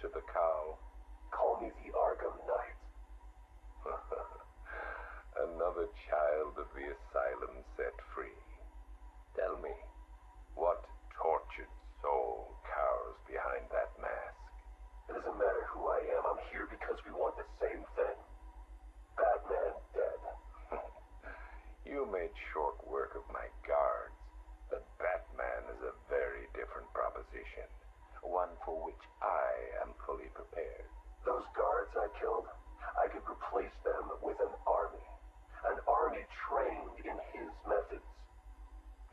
to the cow. Call me the Arkham Knight. Another child of the asylum set free. Tell me, what tortured soul cowers behind that mask? It doesn't matter who I am. I'm here because we want the same thing. Batman dead. You made short work of my guards, but Batman is a very different proposition. One for which I am fully prepared. Those guards I killed, I could replace them with an army. An army trained in his methods.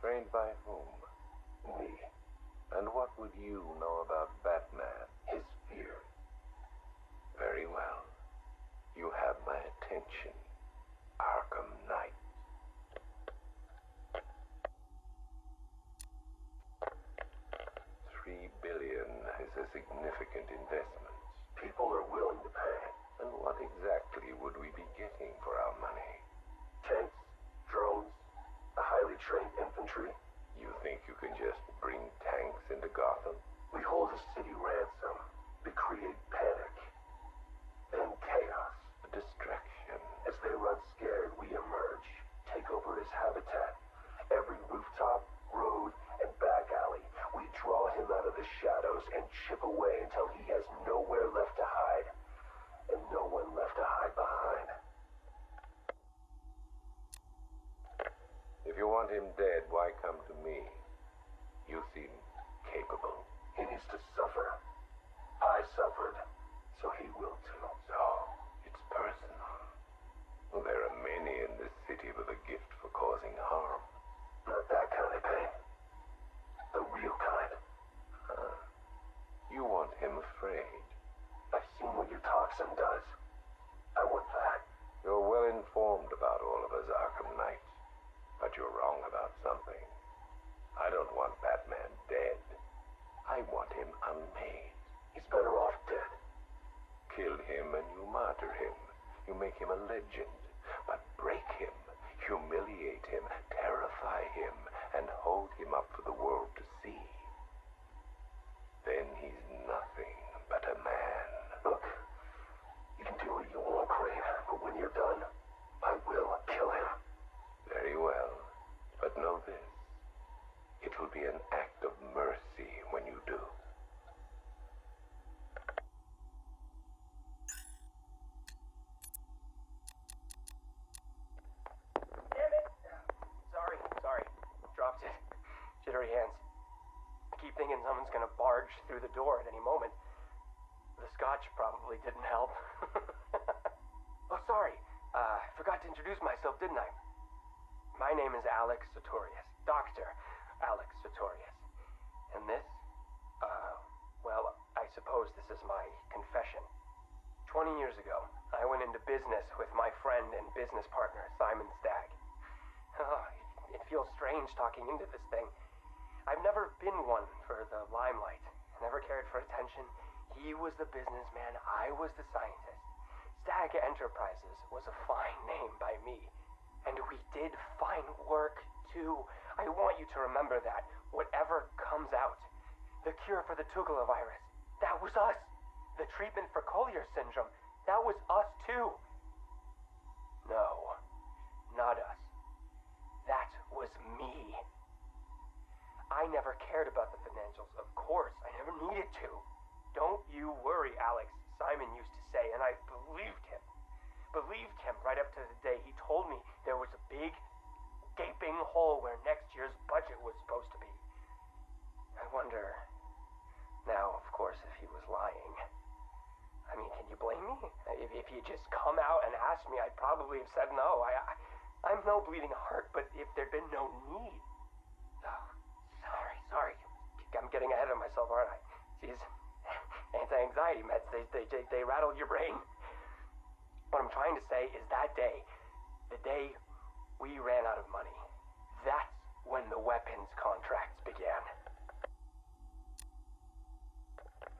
Trained by whom? Me. And what would you know about Batman? His fear. Very well. You have my attention, Arkham Knight. $3 billion is a significant investment. People are willing to pay. And what exactly would we be getting for our money? Tanks, drones, a highly trained infantry. You think you can just bring tanks into Gotham? We hold a city ransom. We create panic. Then chaos. A distraction. As they run scared, we emerge. Take over his habitat. Every rooftop, road, and back alley. We draw him out of the shadows and chip away until he has nowhere left to hide. And no one left to hide behind. If you want him dead, why come to me? You seem capable. He needs to suffer. I suffered, so he will too. So, it's personal. Well, there are many in this city with a gift for causing harm. Not that kind of pain. The real kind. You want him afraid. I've seen what your toxin does. I want that. You're well informed about all of us, Arkham Knight. But you're wrong about something. I don't want Batman dead. I want him unmade. He's better off dead. Kill him and you martyr him. You make him a legend. But break him, humiliate him, terrify him, and hold him up for the world to see. Then he's nothing but a man. Look, you can do what you want, Crane, but when you're done, I will kill him. Very well, but know this. It will be an act of mercy when you do. Damn it! Sorry. Dropped it. Jittery hands. I keep thinking someone's gonna barge through the door at any moment. The scotch probably didn't help. Oh, sorry. I forgot to introduce myself, didn't I? My name is Alex Sartorius. Dr. Alex Sartorius. And this? Well, I suppose this is my confession. 20 years ago, I went into business with my friend and business partner, Simon Stagg. Oh, it feels strange talking into this thing. I've never been one for the limelight. Never cared for attention. He was the businessman, I was the scientist. Stagg Enterprises was a fine name by me. And we did fine work, too. I want you to remember that. Whatever comes out. The cure for the Tugela virus. That was us. The treatment for Collier syndrome. That was us, too. No. Not us. That was me. I never cared about the financials, of course. I never needed to. Don't you worry, Alex, Simon used to say, and I believed him. Believed him right up to the day he told me there was a big, gaping hole where next year's budget was supposed to be. I wonder, now, of course, if he was lying. I mean, can you blame me? If he had just come out and asked me, I'd probably have said no. I'm no bleeding heart, but if there'd been no need. Oh, sorry. I'm getting ahead of myself, aren't I? These anti-anxiety meds, they rattle your brain. What I'm trying to say is that day, the day we ran out of money, that's when the weapons contracts began.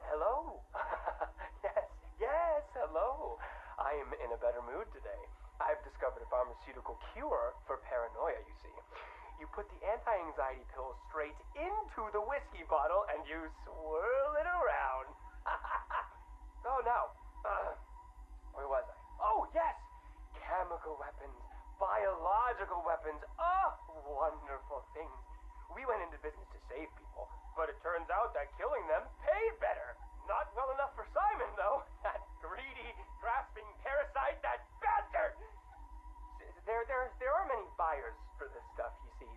Hello? Yes, hello. I am in a better mood today. I've discovered a pharmaceutical cure for paranoia, you see. You put the anti-anxiety pill straight into the whiskey bottle and you swirl it around. chemical weapons, biological weapons. Oh, wonderful things. We went into business to save people, but it turns out that killing them paid better. Not well enough for Simon, though. That greedy, grasping parasite, that bastard! There are many buyers for this stuff, you see.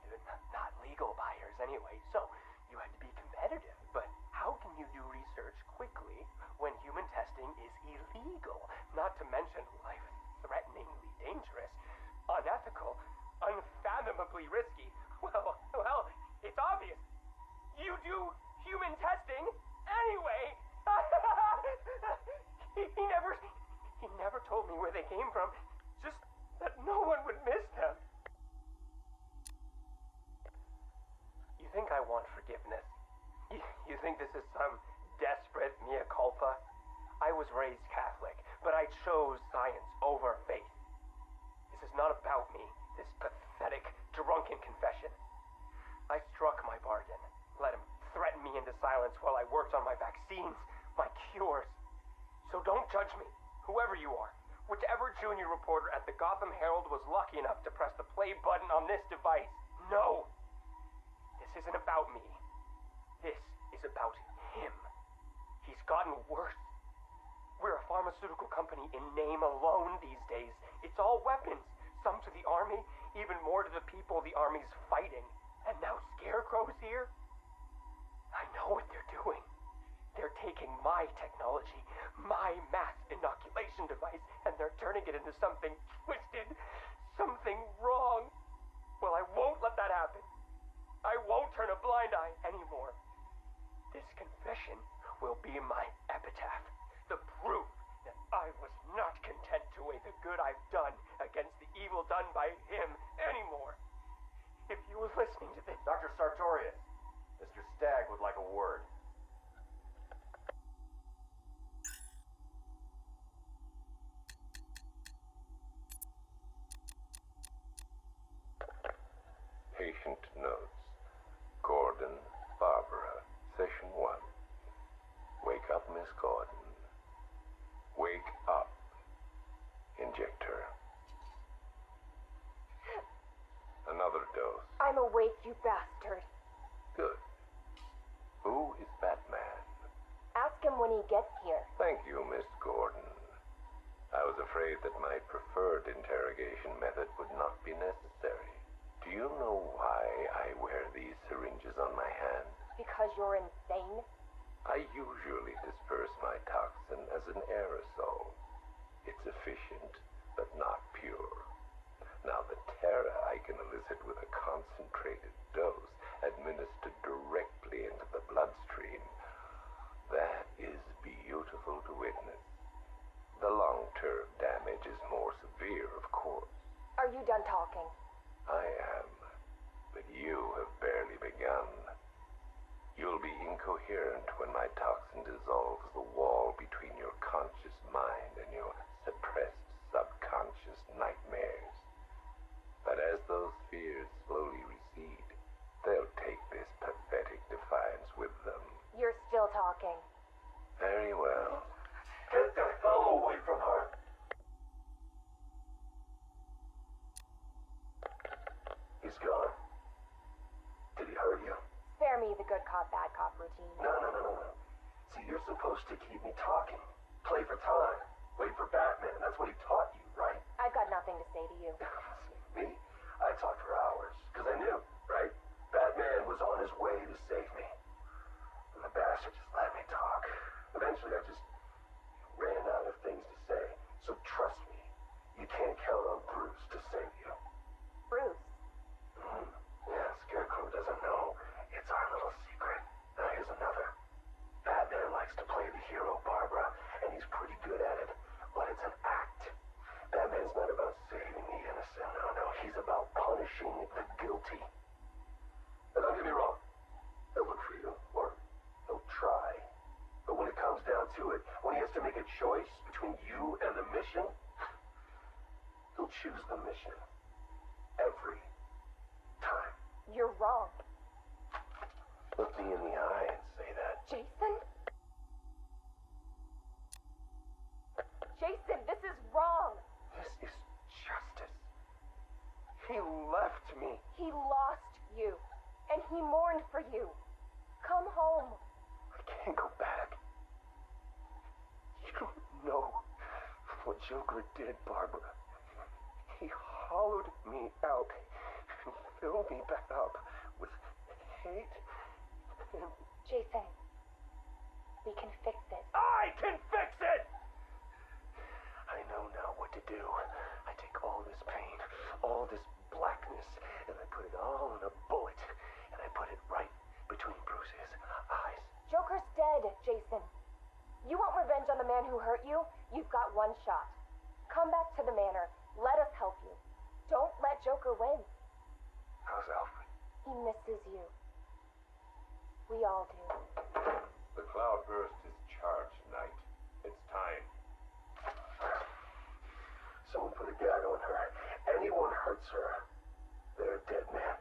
Not legal buyers, anyway, so you had to be competitive. But how can you do research quickly when human testing is illegal? Not to mention life-threateningly dangerous, unethical, unfathomably risky. Well, it's obvious. You do human testing anyway. He never told me where they came from. Just that no one would miss them. You think I want forgiveness? You think this is some desperate mea culpa? I was raised Catholic, but I chose science over faith. This is not about me, this pathetic, drunken confession. I struck my bargain, let him threaten me into silence while I worked on my vaccines, my cures. So don't judge me, whoever you are. Whichever junior reporter at the Gotham Herald was lucky enough to press the play button on this device. No! This isn't about me. This is about him. He's gotten worse. We're a pharmaceutical company in name alone these days. It's all weapons. Some to the army, even more to the people the army's fighting. And now Scarecrow's here? I know what they're doing. They're taking my technology, my mass inoculation device, and they're turning it into something twisted, something wrong. Well, I won't let that happen. I won't turn a blind eye anymore. This confession will be my epitaph, the proof that I was not content to weigh the good I've done against the evil done by him anymore. If you were listening to this... Dr. Sartorius, Mr. Stagg would like a word. Patient notes. Gordon, Barbara, session 1. Wake up, Miss Gordon. Wake up. Inject her. Another dose. I'm awake, you bastard. Good. Who is Batman? Ask him when he gets here. Thank you, Miss Gordon. I was afraid that my preferred interrogation method would not be necessary. Do you know why I wear these syringes on my hand? Because you're insane? I usually disperse my toxin as an aerosol. It's efficient, but not pure. Now, the terror I can elicit with a concentrated dose administered directly into the bloodstream, that is beautiful to witness. The long-term damage is more severe, of course. Are you done talking? I am, but you have barely begun. You'll be incoherent when my toxin dissolves the wall between your conscious mind and your suppressed subconscious nightmares. But as those fears slowly recede, they'll take this pathetic defiance with them. You're still talking. Very well. Get the hell away from her! He's gone. Did he hurt you? Spare me the good cop, bad cop routine. No. See, you're supposed to keep me talking. Play for time. Wait for Batman. That's what he taught you, right? I've got nothing to say to you. Me? I talked for hours. Because I knew, right? Batman was on his way to save me. And the bastard just let me talk. Eventually, I just ran out of things to say. So trust me, you can't count on Bruce to save you. Bruce. Yeah, Scarecrow doesn't know. It's our little secret. Now here's another. Batman likes to play the hero, Barbara, and he's pretty good at it. But it's an act. Batman's not about saving the innocent. No. He's about punishing the guilty. Now, don't get me wrong. He'll look for you, or he'll try. But when it comes down to it, when he has to make a choice between you and the mission, he'll choose the mission. Every time. You're wrong. Look me in the eye and say that. Jason? Jason, this is wrong. This is justice. He left me. He lost you, and he mourned for you. Come home. I can't go back. You don't know what Joker did, Barbara. He hollowed me out and filled me back up with hate and... Jason, we can fix it. I can fix it! I know now what to do. I take all this pain, all this blackness, and I put it all in a bullet, and I put it right between Bruce's eyes. Joker's dead, Jason. You want revenge on the man who hurt you? You've got one shot. Come back to the manor. Let us help you. Don't let Joker win. How's Alfred? He misses you. We all do. The cloudburst is charged, Knight. It's time. Someone put a gag on her. Anyone hurts her, they're a dead man.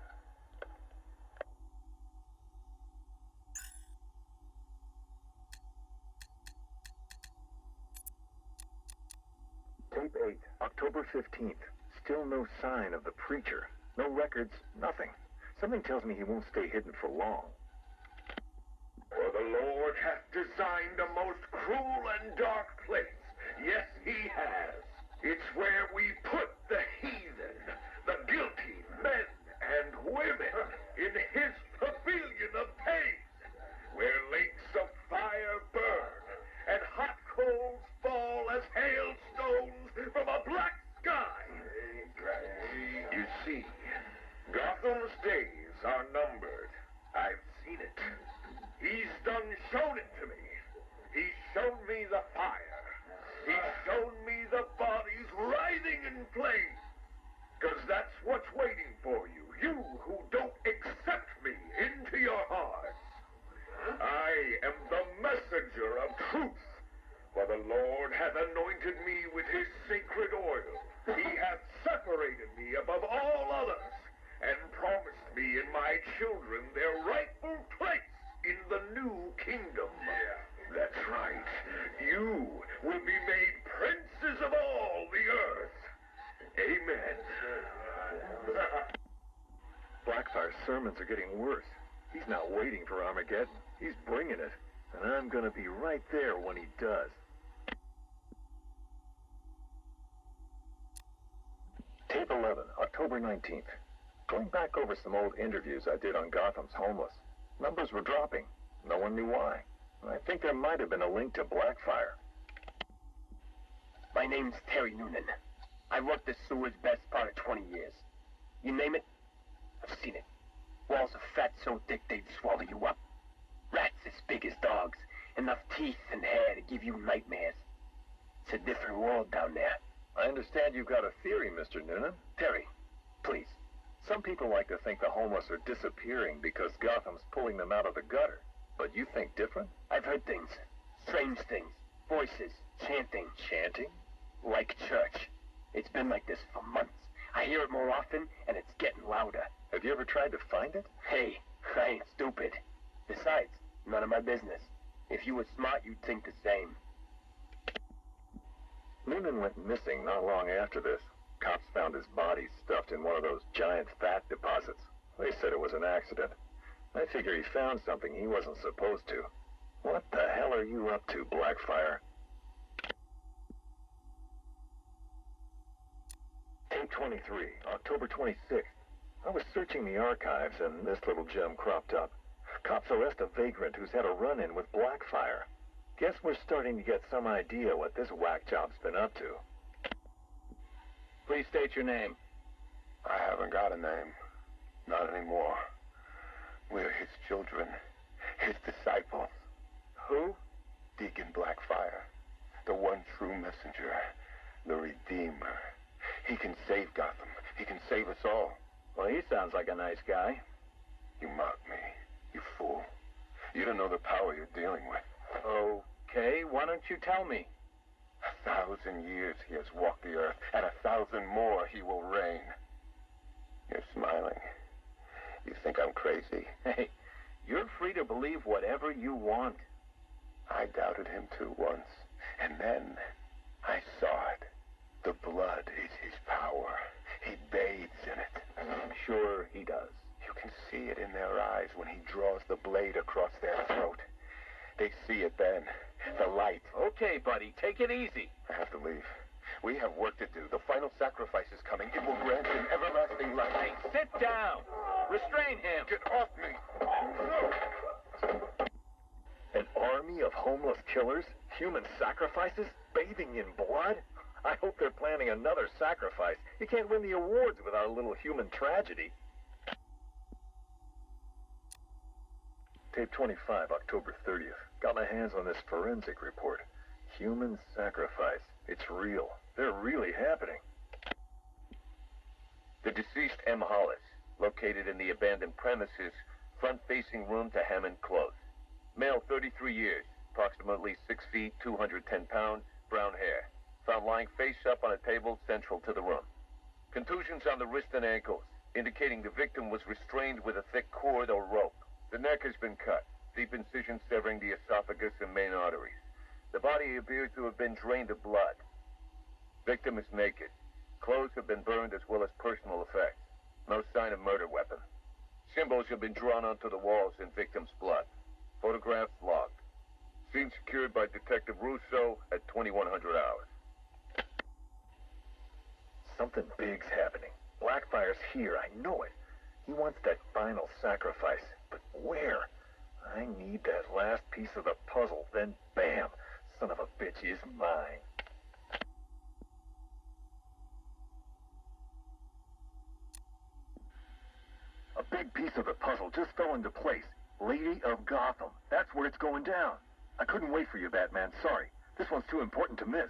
Tape 8, October 15th. Still no sign of the preacher. No records, nothing. Something tells me he won't stay hidden for long. For the Lord hath designed a most cruel and dark place. Yes, he has. It's where we put the heathen, the guilty men and women, in his pavilion of pain, where lakes of fire burn, and hot coals fall as hailstones from a black sky. You see, Gotham's days are numbered. I've seen it. He's done shown it to me. He's shown me the fire. He's shown me the bodies writhing in flames. 'Cause that's what's waiting for you, you who don't accept me into your hearts. I am the messenger of truth, for the Lord hath anointed me with his sacred oil. He hath separated me above all others, and promised me and my children their rightful place in the new kingdom. That's right. You will be made princes of all the earth. Amen. Blackfire's sermons are getting worse. He's not waiting for Armageddon. He's bringing it. And I'm gonna be right there when he does. Tape 11, October 19th. Going back over some old interviews I did on Gotham's homeless. Numbers were dropping. No one knew why. I think there might have been a link to Blackfire. My name's Terry Noonan. I worked the sewers best part of 20 years. You name it, I've seen it. Walls of fat so thick they'd swallow you up. Rats as big as dogs. Enough teeth and hair to give you nightmares. It's a different world down there. I understand you've got a theory, Mr. Noonan. Terry, please. Some people like to think the homeless are disappearing because Gotham's pulling them out of the gutter. But you think different? I've heard things. Strange things. Voices. Chanting. Chanting? Like church. It's been like this for months. I hear it more often, and it's getting louder. Have you ever tried to find it? Hey, I ain't stupid. Besides, none of my business. If you were smart, you'd think the same. Noonan went missing not long after this. Cops found his body stuffed in one of those giant fat deposits. They said it was an accident. I figure he found something he wasn't supposed to. What the hell are you up to, Blackfire? Tape 23, October 26th. I was searching the archives and this little gem cropped up. Cops arrest a vagrant who's had a run-in with Blackfire. Guess we're starting to get some idea what this whack job's been up to. Please state your name. I haven't got a name. Not anymore. We're his children. His disciples. Who? Deacon Blackfire. The one true messenger. The Redeemer. He can save Gotham. He can save us all. Well, he sounds like a nice guy. You mock me, you fool. You don't know the power you're dealing with. Okay, why don't you tell me? 1,000 years he has walked the earth, and 1,000 more he will reign. You're smiling. You think I'm crazy? Hey, you're free to believe whatever you want. I doubted him too once, and then I saw it. The blood is his power. He bathes in it. see it in their eyes when he draws the blade across their throat. They see it then. The light. Okay, buddy, take it easy. I have to leave. We have work to do. The final sacrifice is coming. It will grant him everlasting life. Hey, sit down. Restrain him. Get off me. An army of homeless killers? Human sacrifices? Bathing in blood? I hope they're planning another sacrifice. You can't win the awards without a little human tragedy. Tape 25, October 30th. Got my hands on this forensic report. Human sacrifice. It's real. They're really happening. The deceased M. Hollis, located in the abandoned premises, front-facing room to Hammond Close. Male, 33 years, approximately 6 feet, 210 pounds, brown hair. Found lying face up on a table central to the room. Contusions on the wrist and ankles, indicating the victim was restrained with a thick cord or rope. The neck has been cut, deep incision severing the esophagus and main arteries. The body appears to have been drained of blood. Victim is naked. Clothes have been burned as well as personal effects. No sign of murder weapon. Symbols have been drawn onto the walls in victim's blood. Photographs logged. Scene secured by Detective Russo at 2100 hours. Something big's happening. Blackfire's here, I know it. He wants that final sacrifice. But where? I need that last piece of the puzzle, then bam! Son of a bitch is mine. A big piece of the puzzle just fell into place. Lady of Gotham. That's where it's going down. I couldn't wait for you, Batman. Sorry. This one's too important to miss.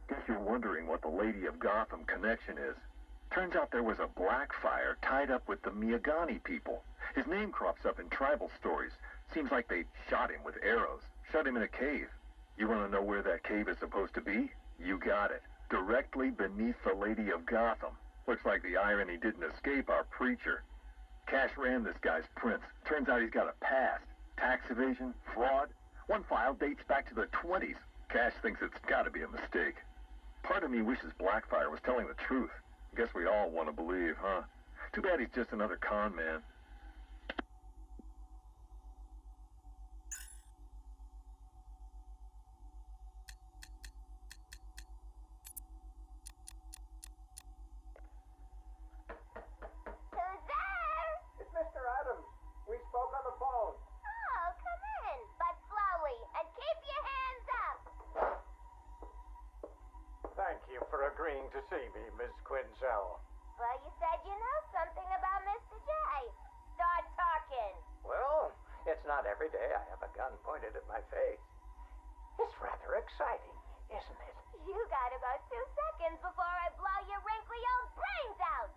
Guess you're wondering what the Lady of Gotham connection is. Turns out there was a Blackfire tied up with the Miyagani people. His name crops up in tribal stories. Seems like they shot him with arrows. Shut him in a cave. You want to know where that cave is supposed to be? You got it. Directly beneath the Lady of Gotham. Looks like the irony didn't escape our preacher. Cash ran this guy's prints. Turns out he's got a past. Tax evasion, fraud. One file dates back to the 20s. Cash thinks it's got to be a mistake. Part of me wishes Blackfire was telling the truth. Guess we all want to believe, huh? Too bad he's just another con man. Who's there? It's Mr. Adams. We spoke on the phone. Oh, come in, but slowly, and keep your hands up. Thank you for agreeing to see me, Miss Quinzel. Well, you said you know something about Mr. J. Start talking. Well, it's not every day I have a gun pointed at my face. It's rather exciting, isn't it? You gotta go 2 seconds before I blow your wrinkly old brains out.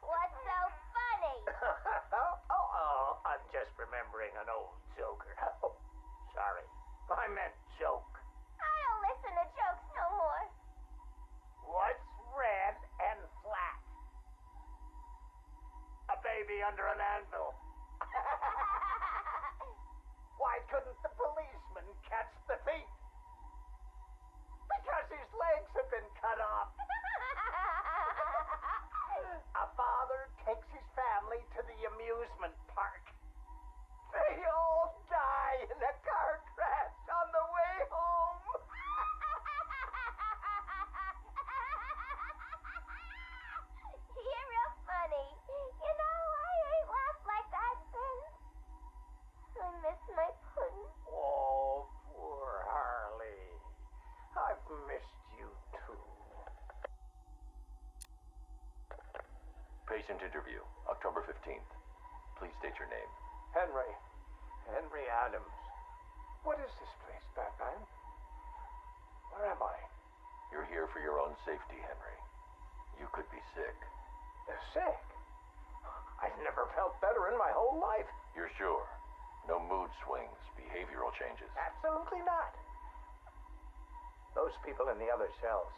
What's so funny? I'm just remembering an old joker. Oh, sorry. I meant joke. I don't listen to jokes no more. What's red and flat? A baby under an anvil. Why couldn't the policeman catch the thief? Because his legs have been cut off. A father takes his family to the amusement park. They all die in a car crash on the way home. You're real funny. You know, I ain't laughed like that since. I miss my pudding. Oh, poor Harley. I've missed you too. Patient interview, October 15th. Please state your name. Henry Adams. What is this place, Batman? Where am I? You're here for your own safety, Henry. You could be sick. Sick? I've never felt better in my whole life. You're sure? No mood swings, behavioral changes. Absolutely not. Those people in the other cells.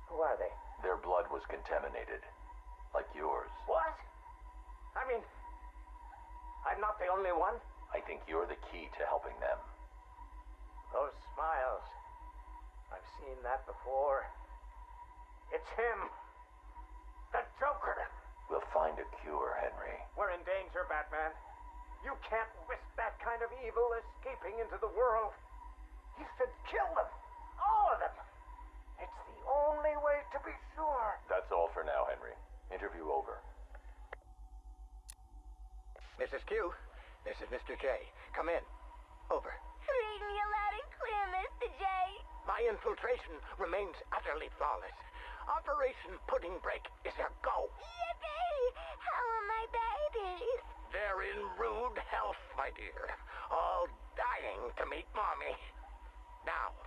Who are they? Their blood was contaminated. Like yours. What? I mean, I'm not the only one. I think you're the key to helping them. Miles, I've seen that before. It's him. The Joker. We'll find a cure, Henry. We're in danger, Batman. You can't risk that kind of evil escaping into the world. You should kill them. All of them. It's the only way to be sure. That's all for now, Henry. Interview over. Mrs. Q, this is Mr. J. Come in. Over. Reading you loud and clear, Mr. J. My infiltration remains utterly flawless. Operation Pudding Break is a go. Yippee! How are my babies? They're in rude health, my dear. All dying to meet Mommy. Now,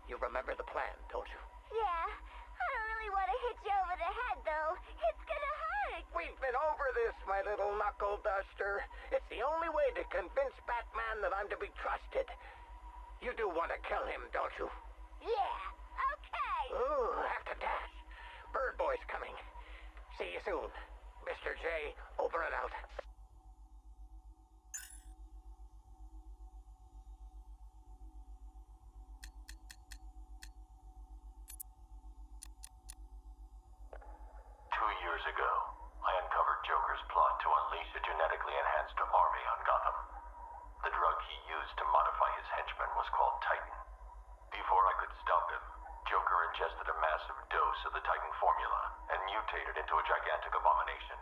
you remember the plan, don't you? Yeah. I don't really want to hit you over the head, though. It's gonna hurt. We've been over this, my little knuckle duster. It's the only way to convince Batman that I'm to be trusted. You do want to kill him, don't you? Yeah. Okay. Ooh, have to dash. Bird Boy's coming. See you soon. Mr. J, over and out. Years ago, I uncovered Joker's plot to unleash a genetically enhanced army on Gotham. The drug he used to modify his henchmen was called Titan. Before I could stop him, Joker ingested a massive dose of the Titan formula and mutated into a gigantic abomination.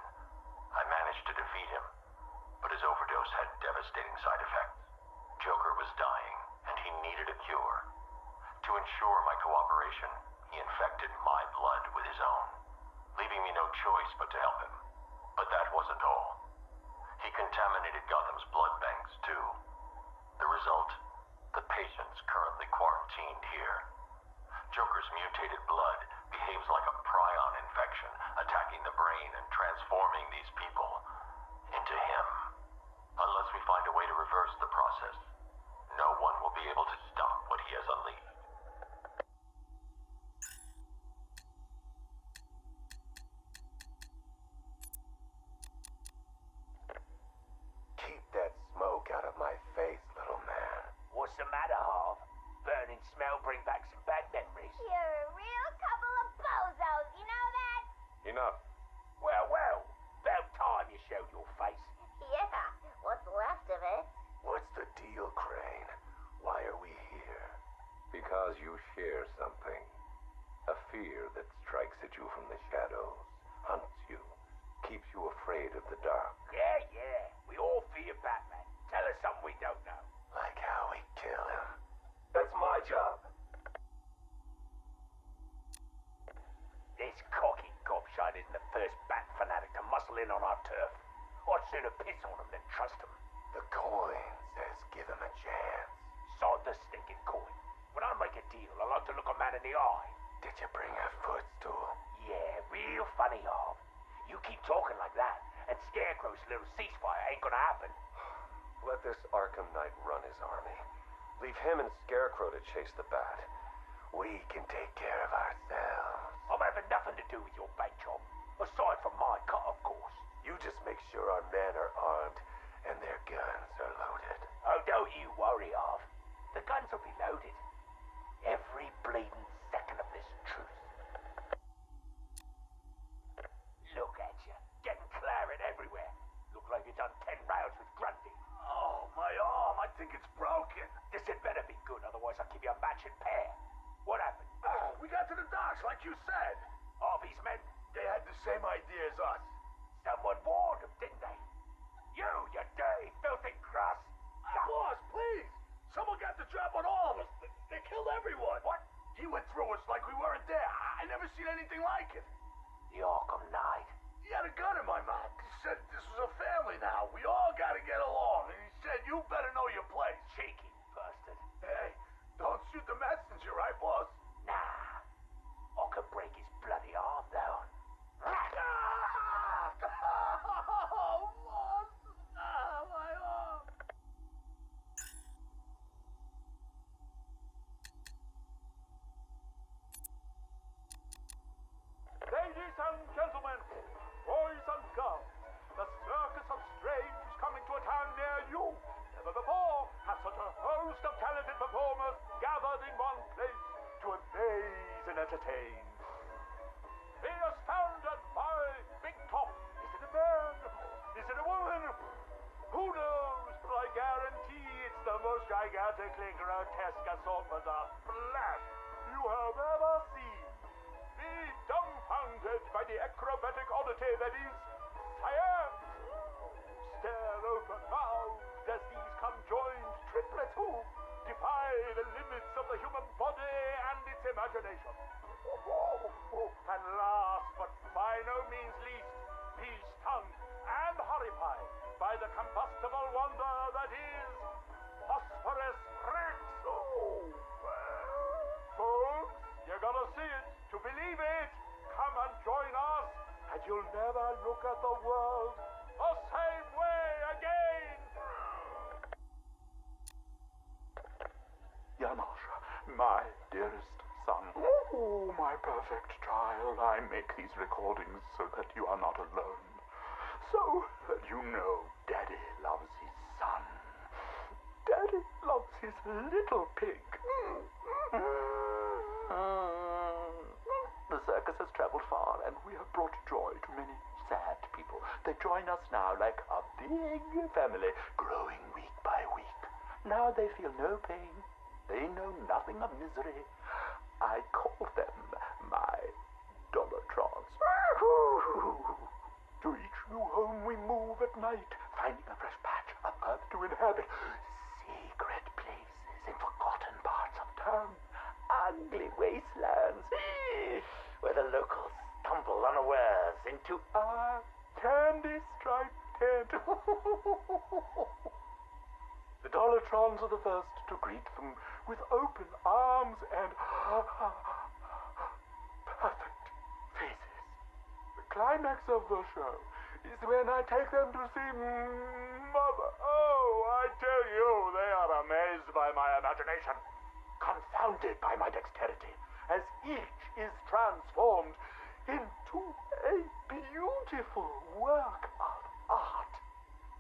I managed to defeat him, but his overdose had devastating side effects. Joker was dying, and he needed a cure. To ensure my cooperation, he infected my blood with his own, leaving me no choice but to help him. But that wasn't all. He contaminated Gotham's blood banks, too. The result? The patients currently quarantined here. Joker's mutated blood behaves like a prion infection, attacking the brain and transforming these people into him. Unless we find a way to reverse the process, no one will be able to stop what he has unleashed. Keep that smoke out of my face, little man. What's the matter, Harv? Burning smell bring back some bad memories. You're a real couple of bozos, you know that? Enough. Well, about time you showed your face. Yeah, what's left of it? What's the deal, Crane? Why are we here? Because you share something. A fear that strikes at you from the shadows, hunts you, keeps you afraid of the dark. Yeah. We all fear Batman. Tell us something we don't know. Like how we kill him. That's my job. This cocky gobshite isn't the first bat fanatic to muscle in on our turf. I'd sooner piss on him than trust him. The coin says give him a chance. Sod the stinking coin. When I make a deal, I like to look a man in the eye. Did you bring a footstool? Yeah, real funny, Harv. You keep talking like that, and Scarecrow's little ceasefire ain't gonna happen. Let this Arkham Knight run his army. Leave him and Scarecrow to chase the bat. We can take care of ourselves. I'm having nothing to do with your bank job. Aside from my cut, of course. You just make sure our men are armed and their guns are loaded. Oh, don't you worry, Harv. The guns will be loaded. Every bleeding second of this truce. Look at you, getting claret everywhere. Look like you've done 10 rounds with Grundy. Oh, my arm. I think it's broken. This had better be good, otherwise I'll give you a matching pair. What happened? We got to the docks, like you said. Harvey's men? They had the same idea as us. gigantically grotesque assortment of flesh you have ever seen. Be dumbfounded by the acrobatic oddity that is science. Stare open-mouthed as these conjoined triplets who defy the limits of the human body and its imagination. And last but by no means least, be stunned and horrified by the combustible wonder that is phosphorus bricks. Folks, you gotta see it to believe it. Come and join us, and you'll never look at the world the same way again. Janosch, my dearest son. Oh, my perfect child. I make these recordings so that you are not alone. So that you know Daddy loves his son. Daddy loves his little pig. The circus has traveled far, and we have brought joy to many sad people. They join us now like a big family, growing week by week. Now they feel no pain. They know nothing of misery. I call them my Dollartrons. To each new home we move at night, finding a fresh patch of earth to inhabit. Secret places in forgotten parts of town. Ugly wastelands where the locals stumble unawares into a candy-striped tent. The Dollartrons are the first to greet them with open arms and perfect faces. The climax of the show is when I take them to see Mother. Oh, I tell you, they are amazed by my imagination, confounded by my dexterity, as each is transformed into a beautiful work of art.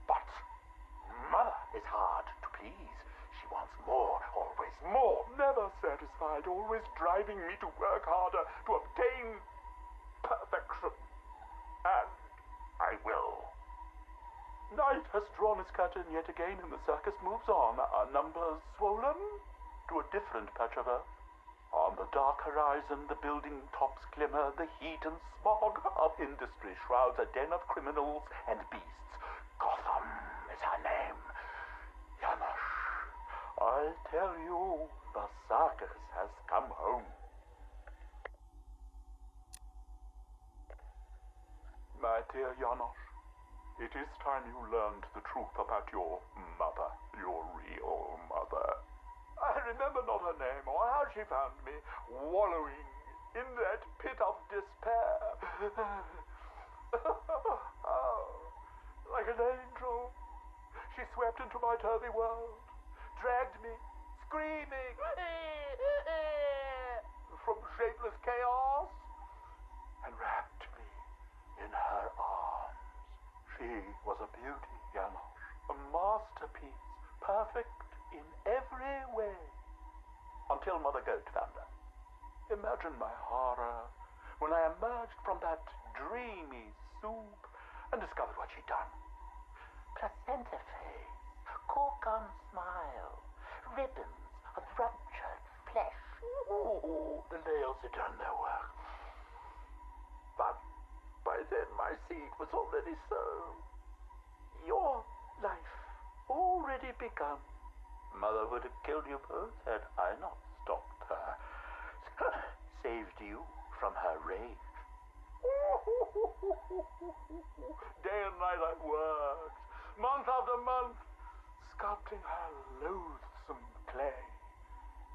But Mother is hard to please. She wants more, always more, never satisfied, always driving me to work harder to obtain perfection. And I will. Night has drawn its curtain yet again, and the circus moves on, our numbers swollen to a different patch of earth. On the dark horizon, the building tops glimmer, the heat and smog of industry shrouds a den of criminals and beasts. Gotham is her name. Janosch, I tell you, the circus has come home. My dear Janosch, it is time you learned the truth about your mother, your real mother. I remember not her name or how she found me, wallowing in that pit of despair. Oh, like an angel, she swept into my turvy world, dragged me, screaming, from shapeless chaos, and wrapped me in her arms. She was a beauty, Janosch, a masterpiece, perfect in every way, until Mother Goat found her. Imagine my horror when I emerged from that dreamy soup and discovered what she'd done. Placenta face, cork-on smile, ribbons of ruptured flesh. Ooh, the nails had done their work. But by then my seed was already sown. Your life already begun. Mother would have killed you both had I not stopped her. Saved you from her rage. Day and night I worked, month after month, sculpting her loathsome clay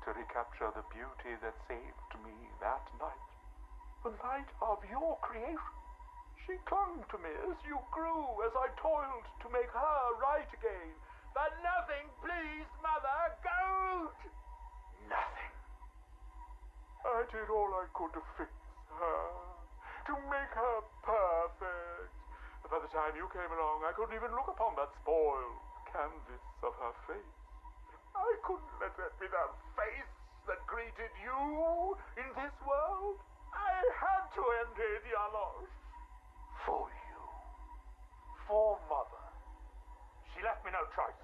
to recapture the beauty that saved me that night. The night of your creation. She clung to me as you grew, as I toiled to make her right again. But nothing pleased Mother Goat! Nothing. I did all I could to fix her, to make her perfect. But by the time you came along, I couldn't even look upon that spoiled canvas of her face. I couldn't let that be the face that greeted you in this world. I had to end it, Janosch. For you. For Mother. She left me no choice.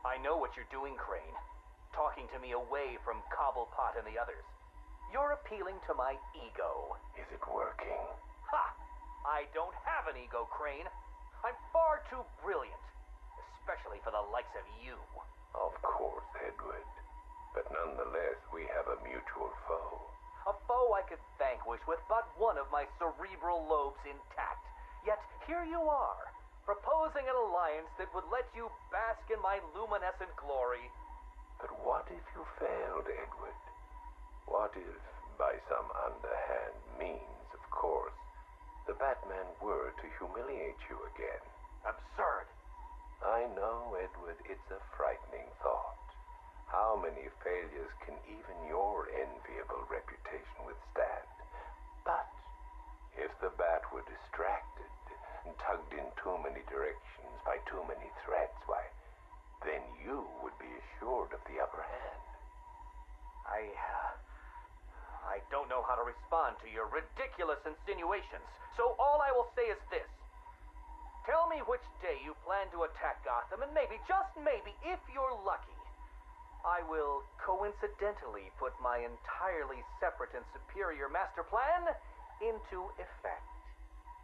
I know what you're doing, Crane. Talking to me away from Cobblepot and the others. You're appealing to my ego. Is it working? Ha! I don't have an ego, Crane. I'm far too brilliant. Especially for the likes of you. Of course, Edward. But nonetheless, we have a mutual foe. A foe I could vanquish with but one of my cerebral lobes intact. Yet here you are, proposing an alliance that would let you bask in my luminescent glory. But what if you failed, Edward? What if, by some underhand means, of course, the Batman were to humiliate you again? Absurd. I know, Edward, it's a frightening thought. How many failures can even your enviable reputation withstand? But if the Bat were distracted and tugged in too many directions by too many threats, why, then you would be assured of the upper hand. I don't know how to respond to your ridiculous insinuations, so all I will say is this. Tell me which day you plan to attack Gotham, and maybe, just maybe, if you're lucky, I will coincidentally put my entirely separate and superior master plan into effect.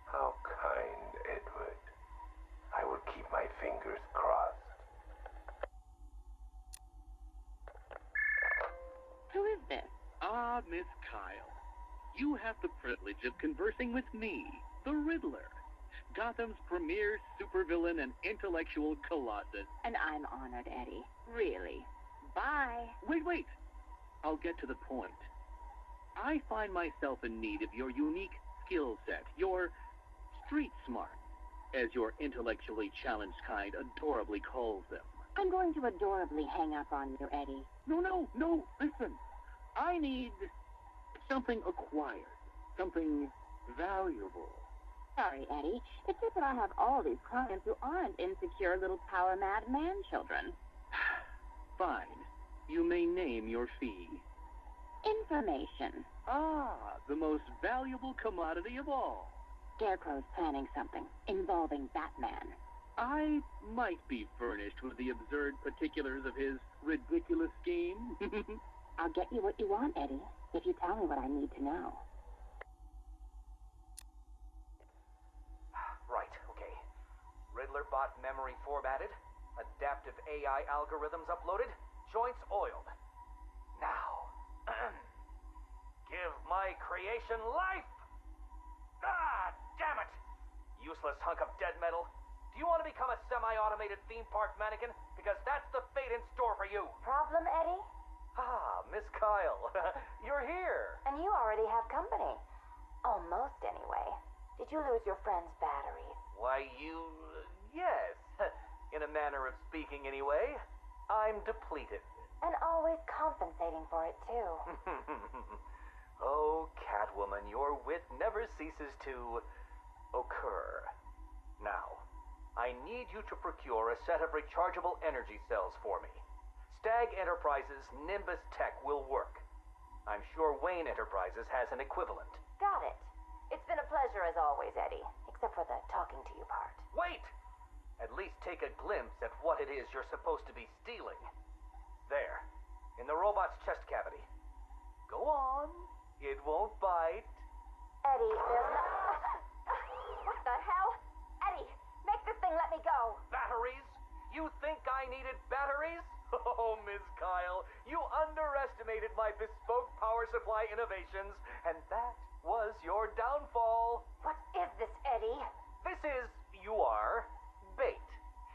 How kind, Edward. I will keep my fingers crossed. Who is this? Ah, Miss Kyle. You have the privilege of conversing with me, the Riddler, Gotham's premier supervillain and intellectual colossus. And I'm honored, Eddie. Really. Bye. Wait. I'll get to the point. I find myself in need of your unique skill set, your street smart, as your intellectually challenged kind adorably calls them. I'm going to adorably hang up on you, Eddie. No, listen. I need something acquired, something valuable. Sorry, Eddie. It's just that I have all these clients who aren't insecure little power-mad man-children. Fine. You may name your fee. Information. Ah, the most valuable commodity of all. Scarecrow's planning something involving Batman. I might be furnished with the absurd particulars of his ridiculous scheme. I'll get you what you want, Eddie, if you tell me what I need to know. Right, okay. Riddler bot memory formatted, adaptive AI algorithms uploaded, joints oiled. Now, give my creation life! Ah, damn it! Useless hunk of dead metal. Do you want to become a semi-automated theme park mannequin? Because that's the fate in store for you. Problem, Eddie? Ah, Miss Kyle, you're here. And you already have company. Almost, anyway. Did you lose your friend's batteries? Why, yes. In a manner of speaking, anyway. I'm depleted. And always compensating for it, too. Oh, Catwoman, your wit never ceases to occur. Now, I need you to procure a set of rechargeable energy cells for me. Stag Enterprises' Nimbus Tech will work. I'm sure Wayne Enterprises has an equivalent. Got it. It's been a pleasure as always, Eddie. Except for the talking to you part. Wait! At least take a glimpse at what it is you're supposed to be stealing. There, in the robot's chest cavity. Go on. It won't bite. Eddie, there's no... What the hell? Eddie, make this thing let me go. Batteries? You think I needed batteries? Oh, Miss Kyle, you underestimated my bespoke power supply innovations, and that was your downfall. What is this, Eddie? This is, bait.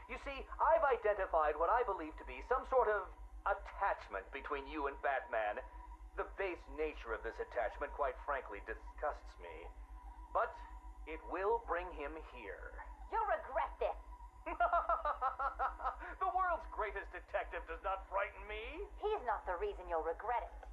You see, I've identified what I believe to be some sort of attachment between you and Batman. The base nature of this attachment, quite frankly, disgusts me. But it will bring him here. You'll regret this. The world's greatest detective does not frighten me. He's not the reason you'll regret it.